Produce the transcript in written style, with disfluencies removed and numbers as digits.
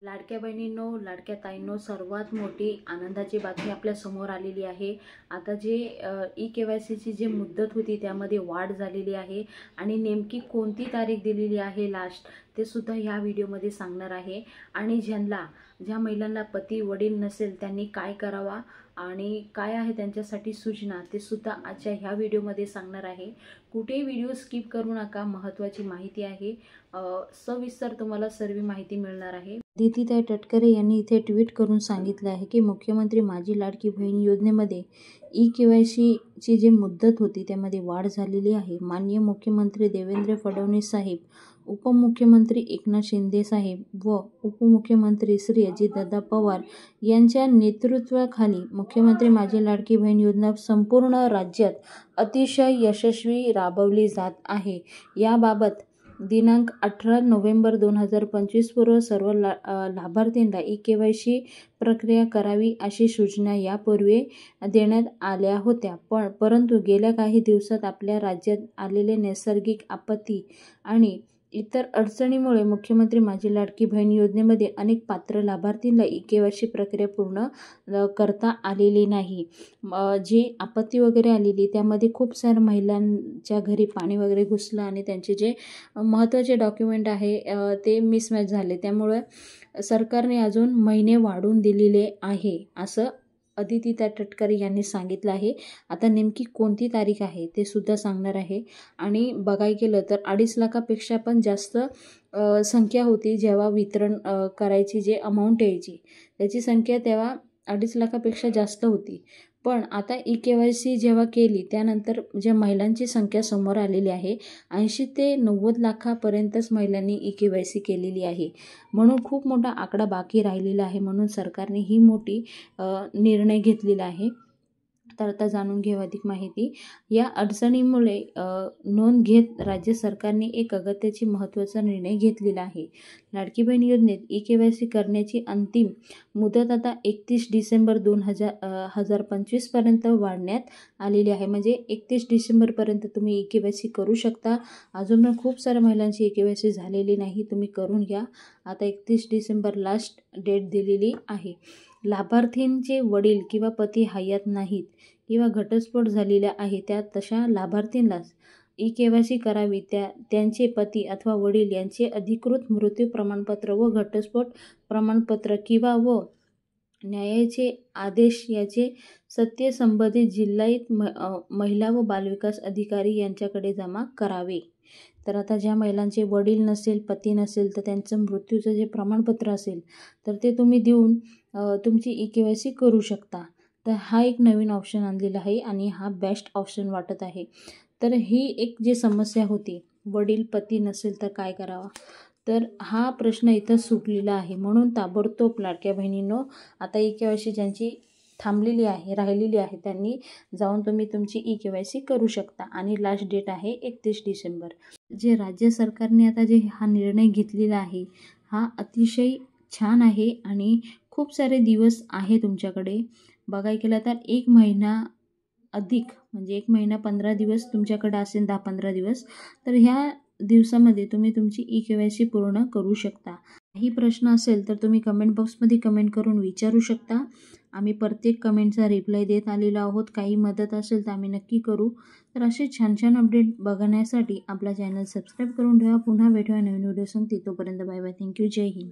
लाडक्या बहिणींनो, लाडक्या ताईंनो, सर्वात मोठी आनंदाची बातमी आपल्या समोर आलेली आहे। आता जे ई-केवायसीची जी मुदत होती त्यामध्ये वाढ झालेली आहे आणि नेमकी कोणती तारीख दिलेली आहे लास्ट ते सुद्धा ह्या व्हिडिओमध्ये सांगणार आहे। आणि ज्या महिलांना पती वडील नसेल त्यांनी काय करावा आणि काय आहे त्यांच्यासाठी सूचना ते सुद्धा आजच्या ह्या व्हिडिओमध्ये सांगणार आहे। कुठेही व्हिडिओ स्किप करू नका, महत्त्वाची माहिती आहे। सविस्तर तुम्हाला सर्व माहिती मिळणार आहे। अदितीताई तटकरे यांनी इथे ट्विट करून सांगितले आहे की मुख्यमंत्री माझी लाडकी बहीण योजनेमध्ये ई-केवायसीची जी मुदत होती त्यामध्ये वाढ झालेली आहे। माननीय मुख्यमंत्री देवेंद्र फडणवीस साहेब, उपमुख्यमंत्री एकनाथ शिंदे साहेब व उपमुख्यमंत्री श्री अजितदादा पवार यांच्या नेतृत्वाखाली मुख्यमंत्री माझी लाडकी बहीण योजना संपूर्ण राज्यात अतिशय यशस्वी राबवली जात आहे। याबाबत दिनांक 18 नोव्हेंबर 2025 पूर्व सर्व लाभार्थींना ई-केवायसी प्रक्रिया करावी अशी सूचना यापूर्वी देण्यात आल्या होत्या। परंतु गेल्या काही दिवसात आपल्या राज्यात आलेले नैसर्गिक आपत्ती आणि इतर अडचणीमुळे मुख्यमंत्री माझी लाडकी बहीण योजनेमध्ये अनेक पात्र लाभार्थींना ई-केवायसी प्रक्रिया पूर्ण करता आलेली नाही। जी आपत्ती वगैरे आलेली त्यामध्ये खूप साऱ्या महिलांच्या घरी पाणी वगैरे घुसलं आणि त्यांचे जे महत्त्वाचे डॉक्युमेंट आहे ते मिसमॅच झाले, त्यामुळे सरकारने अजून महिने वाढवून दिलेले आहे असं अदितीताई तटकरे यांनी सांगितलं आहे। आता नेमकी कोणती तारीख आहे ते सुद्धा सांगणार आहे। आणि बघायला गेलं तर 2.5 लाखापेक्षा पण जास्त संख्या होती जेव्हा वितरण करायची, जे अमाऊंट यायची त्याची संख्या तेव्हा 2.5 लाखापेक्षा जास्त होती। पण आता ई-केवायसी जेव्हा केली त्यानंतर ज्या महिलांची संख्या समोर आलेली आहे 80 ते 90 लाखापर्यंतच महिलांनी ई-केवायसी केलेली आहे। म्हणून खूप मोठा आकडा बाकी राहिलेला आहे, म्हणून सरकारने ही मोठी निर्णय घेतलेला आहे। तर आता जाणून घेऊ अधिक माहिती। या अडचणीमुळे नोंद घेत राज्य सरकारने एक अगत्याची महत्त्वाचा निर्णय घेतलेला आहे। लाडकी बहीण योजनेत ई-केवायसी करण्याची अंतिम मुदत आता 31 डिसेंबर 2025 पर्यंत वाढवण्यात आलेली आहे। म्हणजे 31 डिसेंबरपर्यंत तुम्ही ई-केवायसी करू शकता। अजून पण खूप साऱ्या महिलांची ई-केवायसी झालेली नाही, तुम्ही करून घ्या। आता 31 डिसेंबर लास्ट डेट दिलेली आहे। लाभार्थींचे वडील किंवा पती हयात नाहीत किंवा घटस्फोट झालेला आहे त्या तशा लाभार्थींनाच ई-केवायसी करावी। त्यांचे पती अथवा वडील यांचे अधिकृत मृत्यू प्रमाणपत्र व घटस्फोट प्रमाणपत्र किंवा न्यायालयाचे आदेश याचे सत्य संबंधित जिल्ह्यात महिला व बालविकास अधिकारी यांच्याकडे जमा करावे। तर आता ज्या महिलांचे वडील नसेल, पती नसेल, तर त्यांचं मृत्यूचं जे प्रमाणपत्र असेल तर ते तुम्ही देऊन तुमची ई-केवायसी करू शकता। तर हा एक नवीन ऑप्शन आणलेला आहे आणि हा बेस्ट ऑप्शन वाटत आहे। तर ही एक जी समस्या होती, वडील पती नसेल तर काय करावा, तर हा प्रश्न इथं सुटलेला आहे। म्हणून ताबडतोब लाडक्या बहिणींनो, आता ई-केवायसी ज्यांची थांबलेली आहे, राहिलेली आहे, त्यांनी जाऊन तुम्ही तुमची ई-केवायसी करू शकता आणि लास्ट डेट आहे 31 डिसेंबर। जे राज्य सरकारने आता जे हा निर्णय घेतलेला आहे हा अतिशय छान आहे आणि खूप सारे दिवस आहे तुमच्याकडे। बघायला गेलं तर 1 महिना अधिक म्हणजे 1 महिना 15 दिवस तुमच्याकडे असेल, 10-15 दिवस, तर ह्या दिवसामध्ये तुम्ही तुमची ई-केवायसी पूर्ण करू शकता। काही प्रश्न असेल तर तुम्ही कमेंट बॉक्समध्ये कमेंट करून विचारू शकता। आम्ही प्रत्येक कमेंटचा रिप्लाय देत आलेलो आहोत। काही मदत असेल तर आम्ही नक्की करू। तर असे छान छान अपडेट बघण्यासाठी आपला चॅनल सबस्क्राईब करून ठेवा। पुन्हा भेटूया नवीन व्हिडिओ संगती, तोपर्यंत बाय बाय, थँक्यू, जय हिंद।